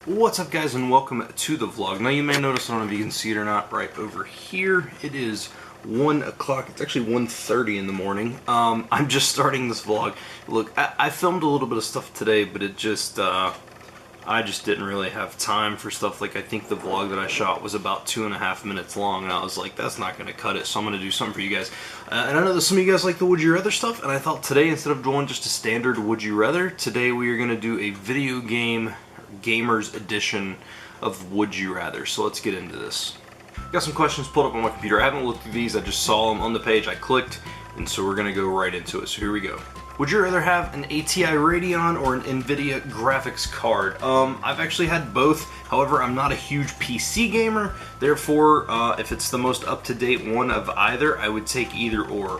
What's up, guys, and welcome to the vlog. Now, you may notice, I don't know if you can see it or not, right over here, it is 1 o'clock. It's actually 1:30 in the morning. I'm just starting this vlog. Look, I filmed a little bit of stuff today, but it just, I just didn't really have time for stuff. Like, I think the vlog that I shot was about 2.5 minutes long, and I was like, that's not going to cut it, so I'm going to do something for you guys. And I know that some of you guys like the Would You Rather stuff, and I thought today, instead of doing just a standard Would You Rather, today we are going to do a video game Gamers edition of Would You Rather. So let's get into this. Got some questions pulled up on my computer. I haven't looked through these, I just saw them on the page, I clicked, and so we're gonna go right into it. So here we go. Would you rather have an ATI Radeon or an NVIDIA graphics card? I've actually had both. However, I'm not a huge PC gamer. Therefore, if it's the most up-to-date one of either, I would take either or.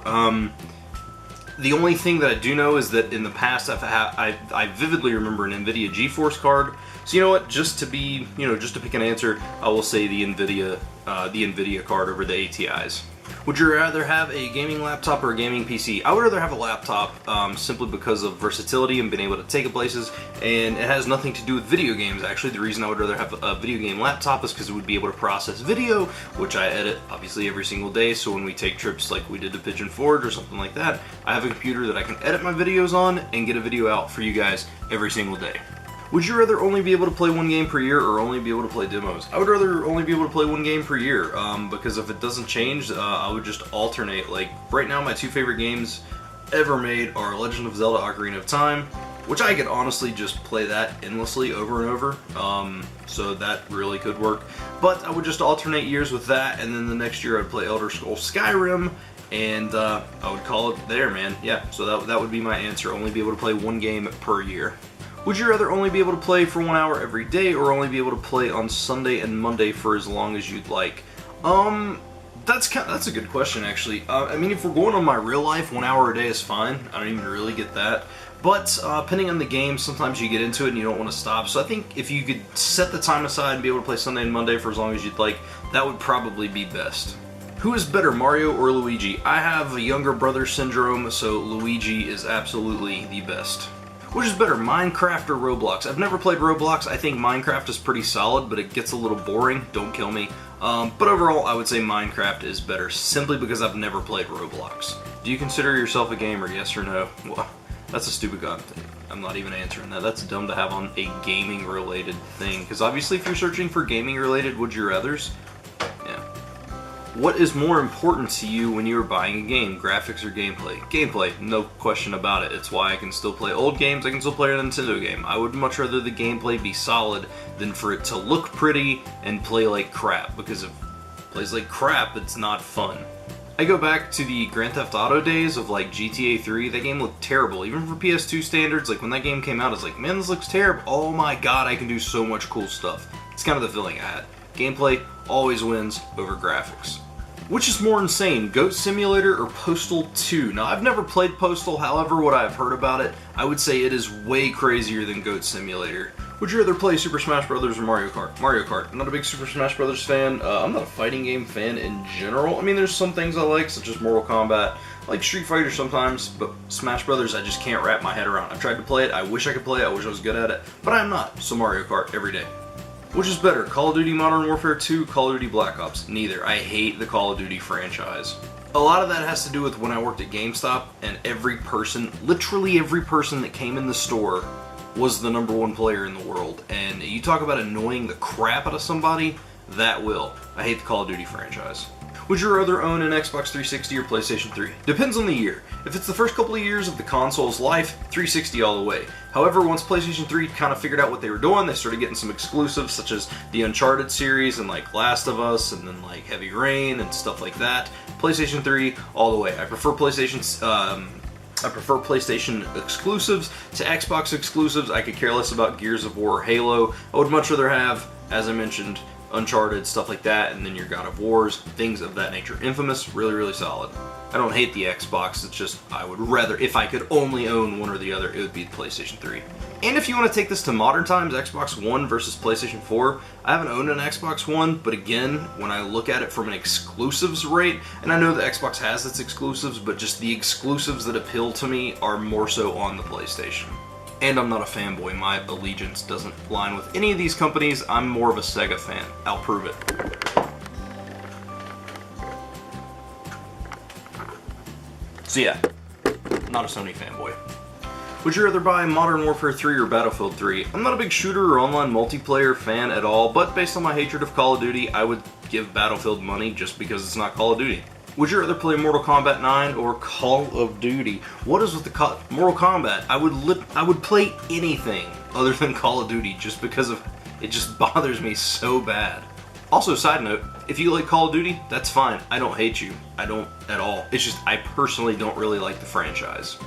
The only thing that I do know is that in the past I vividly remember an NVIDIA GeForce card. So you know what? Just to be, just to pick an answer, I will say the NVIDIA card over the ATIs. Would you rather have a gaming laptop or a gaming PC? I would rather have a laptop, simply because of versatility and being able to take it places, and it has nothing to do with video games. Actually, the reason I would rather have a video game laptop is because it would be able to process video, which I edit obviously every single day. So when we take trips like we did to Pigeon Forge or something like that, I have a computer that I can edit my videos on and get a video out for you guys every single day. Would you rather only be able to play one game per year or only be able to play demos? I would rather only be able to play one game per year, because if it doesn't change, I would just alternate. Like, right now my two favorite games ever made are Legend of Zelda Ocarina of Time, which I could honestly just play that endlessly over and over, so that really could work. But I would just alternate years with that, and then the next year I'd play Elder Scrolls Skyrim, and I would call it there, man. Yeah, so that would be my answer, only be able to play one game per year. Would you rather only be able to play for 1 hour every day or only be able to play on Sunday and Monday for as long as you'd like? That's a good question, actually. I mean, if we're going on my real life, 1 hour a day is fine. I don't even really get that. But depending on the game, sometimes you get into it and you don't want to stop. So I think if you could set the time aside and be able to play Sunday and Monday for as long as you'd like, that would probably be best. Who is better, Mario or Luigi? I have a younger brother syndrome, so Luigi is absolutely the best. Which is better, Minecraft or Roblox? I've never played Roblox. I think Minecraft is pretty solid, but it gets a little boring. Don't kill me. But overall, I would say Minecraft is better, simply because I've never played Roblox. Do you consider yourself a gamer, yes or no? Well, that's a stupid god thing. I'm not even answering that. That's dumb to have on a gaming-related thing, because obviously if you're searching for gaming-related Would You Rathers, yeah. What is more important to you when you are buying a game, graphics or gameplay? Gameplay, no question about it. It's why I can still play old games, I can still play a Nintendo game. I would much rather the gameplay be solid than for it to look pretty and play like crap, because if it plays like crap, it's not fun. I go back to the Grand Theft Auto days of like GTA 3, that game looked terrible. Even for PS2 standards, like when that game came out, I was like, man, this looks terrible. Oh my god, I can do so much cool stuff. It's kind of the feeling I had. Gameplay always wins over graphics. Which is more insane, Goat Simulator or Postal 2? Now, I've never played Postal, however, what I've heard about it, I would say it is way crazier than Goat Simulator. Would you rather play Super Smash Bros. Or Mario Kart? Mario Kart. I'm not a big Super Smash Bros. Fan. I'm not a fighting game fan in general. I mean, there's some things I like, such as Mortal Kombat, I like Street Fighter sometimes, but Smash Bros. I just can't wrap my head around. I've tried to play it, I wish I could play it, I wish I was good at it, but I'm not, so Mario Kart every day. Which is better, Call of Duty Modern Warfare 2, Call of Duty Black Ops? Neither. I hate the Call of Duty franchise. A lot of that has to do with when I worked at GameStop, and every person, literally every person that came in the store was the #1 player in the world. And you talk about annoying the crap out of somebody, that will. I hate the Call of Duty franchise. Would you rather own an Xbox 360 or PlayStation 3? Depends on the year. If it's the first couple of years of the console's life, 360 all the way. However, once PlayStation 3 kind of figured out what they were doing, they started getting some exclusives such as the Uncharted series and like Last of Us and then like Heavy Rain and stuff like that. PlayStation 3 all the way. I prefer PlayStation exclusives to Xbox exclusives. I could care less about Gears of War or Halo. I would much rather have, as I mentioned, Uncharted, stuff like that, and then your God of Wars, things of that nature. Infamous, really, really solid. I don't hate the Xbox, it's just I would rather, if I could only own one or the other, it would be the PlayStation 3. And if you want to take this to modern times, Xbox One versus PlayStation 4, I haven't owned an Xbox One, but again, when I look at it from an exclusives rate, and I know that Xbox has its exclusives, but just the exclusives that appeal to me are more so on the PlayStation. And I'm not a fanboy. My allegiance doesn't line with any of these companies. I'm more of a Sega fan. I'll prove it. So yeah, not a Sony fanboy. Would you rather buy Modern Warfare 3 or Battlefield 3? I'm not a big shooter or online multiplayer fan at all, but based on my hatred of Call of Duty, I would give Battlefield money just because it's not Call of Duty. Would you rather play Mortal Kombat 9 or Call of Duty? What is with the Mortal Kombat? I would play anything other than Call of Duty just because of it just bothers me so bad. Also, side note, if you like Call of Duty, that's fine. I don't hate you. I don't at all. It's just I personally don't really like the franchise.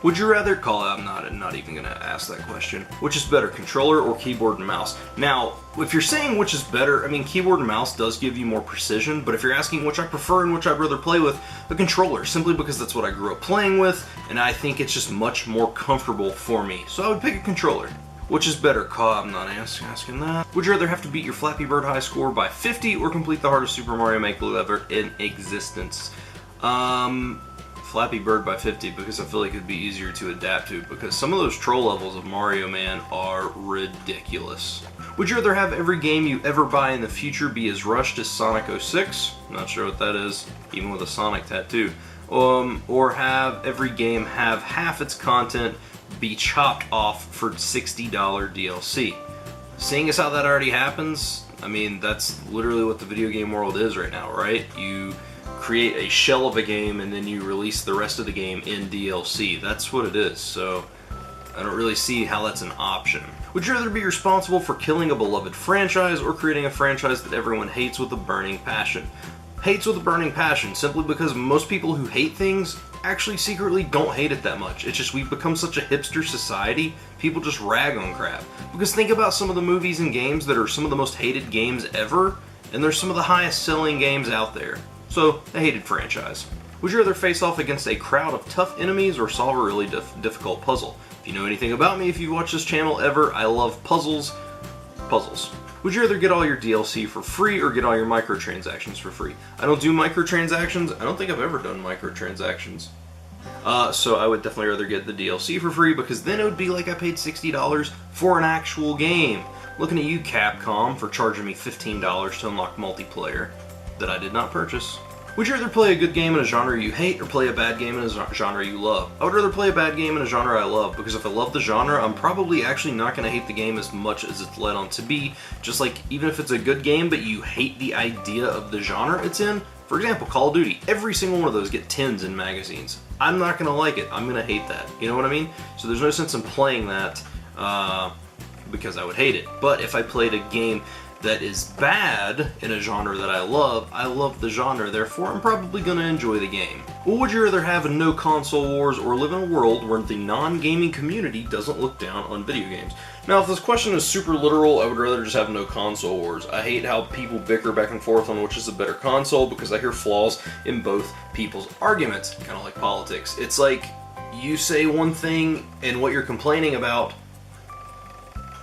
Would you rather I'm not even gonna ask that question. Which is better, controller or keyboard and mouse? Now, if you're saying which is better, I mean, keyboard and mouse does give you more precision, but if you're asking which I prefer and which I'd rather play with, a controller, simply because that's what I grew up playing with, and I think it's just much more comfortable for me. So I would pick a controller. Which is better, I'm not asking that. Would you rather have to beat your Flappy Bird high score by 50 or complete the hardest Super Mario Make-Believe ever in existence? Flappy Bird by 50 because I feel like it'd be easier to adapt to because some of those troll levels of Mario Man are ridiculous. Would you rather have every game you ever buy in the future be as rushed as Sonic 06? Not sure what that is, even with a Sonic tattoo. Or have every game have half its content be chopped off for $60 DLC. Seeing as how that already happens, I mean, that's literally what the video game world is right now, right? You create a shell of a game and then you release the rest of the game in DLC. That's what it is, so I don't really see how that's an option. Would you rather be responsible for killing a beloved franchise or creating a franchise that everyone hates with a burning passion? Hates with a burning passion, simply because most people who hate things actually secretly don't hate it that much. It's just we've become such a hipster society, people just rag on crap. Because think about some of the movies and games that are some of the most hated games ever, and they're some of the highest selling games out there. So, a hated franchise. Would you rather face off against a crowd of tough enemies or solve a really difficult puzzle? If you know anything about me, if you've watched this channel ever, I love puzzles. Would you rather get all your DLC for free or get all your microtransactions for free? I don't do microtransactions. I don't think I've ever done microtransactions. So I would definitely rather get the DLC for free because then it would be like I paid $60 for an actual game. Looking at you, Capcom, for charging me $15 to unlock multiplayer that I did not purchase. Would you rather play a good game in a genre you hate or play a bad game in a genre you love? I would rather play a bad game in a genre I love, because if I love the genre, I'm probably actually not going to hate the game as much as it's led on to be. Just like, even if it's a good game, but you hate the idea of the genre it's in. For example, Call of Duty. Every single one of those get 10s in magazines. I'm not going to like it. I'm going to hate that. You know what I mean? So there's no sense in playing that because I would hate it. But if I played a game that is bad in a genre that I love the genre, therefore I'm probably going to enjoy the game. Well, would you rather have no console wars or live in a world where the non-gaming community doesn't look down on video games? Now, if this question is super literal, I would rather just have no console wars. I hate how people bicker back and forth on which is a better console because I hear flaws in both people's arguments, kind of like politics. It's like you say one thing and what you're complaining about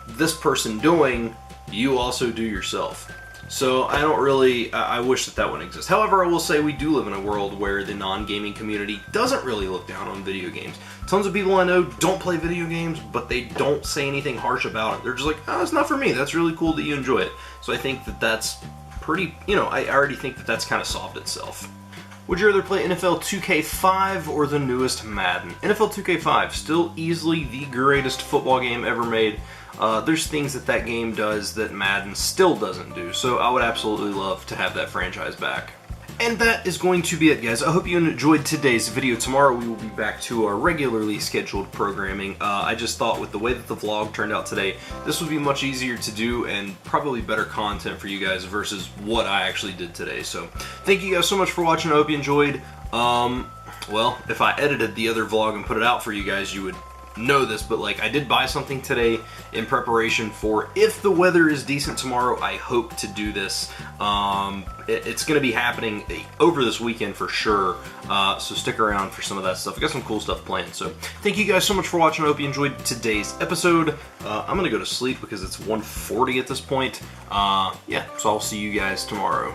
this person doing, you also do yourself. So I wish that wouldn't exist. However, I will say we do live in a world where the non-gaming community doesn't really look down on video games. Tons of people I know don't play video games, but they don't say anything harsh about it. They're just like, oh, it's not for me. That's really cool that you enjoy it. So I think that that's pretty, I already think that that's kind of solved itself. Would you rather play NFL 2K5 or the newest Madden? NFL 2K5, still easily the greatest football game ever made. There's things that game does that Madden still doesn't do, so I would absolutely love to have that franchise back. And that is going to be it, guys. I hope you enjoyed today's video. Tomorrow we will be back to our regularly scheduled programming. I just thought with the way that the vlog turned out today, this would be much easier to do and probably better content for you guys versus what I actually did today. So thank you guys so much for watching. I hope you enjoyed. Well, if I edited the other vlog and put it out for you guys, you would know this, but like I did buy something today in preparation for if the weather is decent tomorrow. I hope to do this. It's going to be happening over this weekend for sure, so stick around for some of that stuff. I got some cool stuff planned, so thank you guys so much for watching. I hope you enjoyed today's episode. I'm going to go to sleep because it's 1:40 at this point. Yeah, so I'll see you guys tomorrow.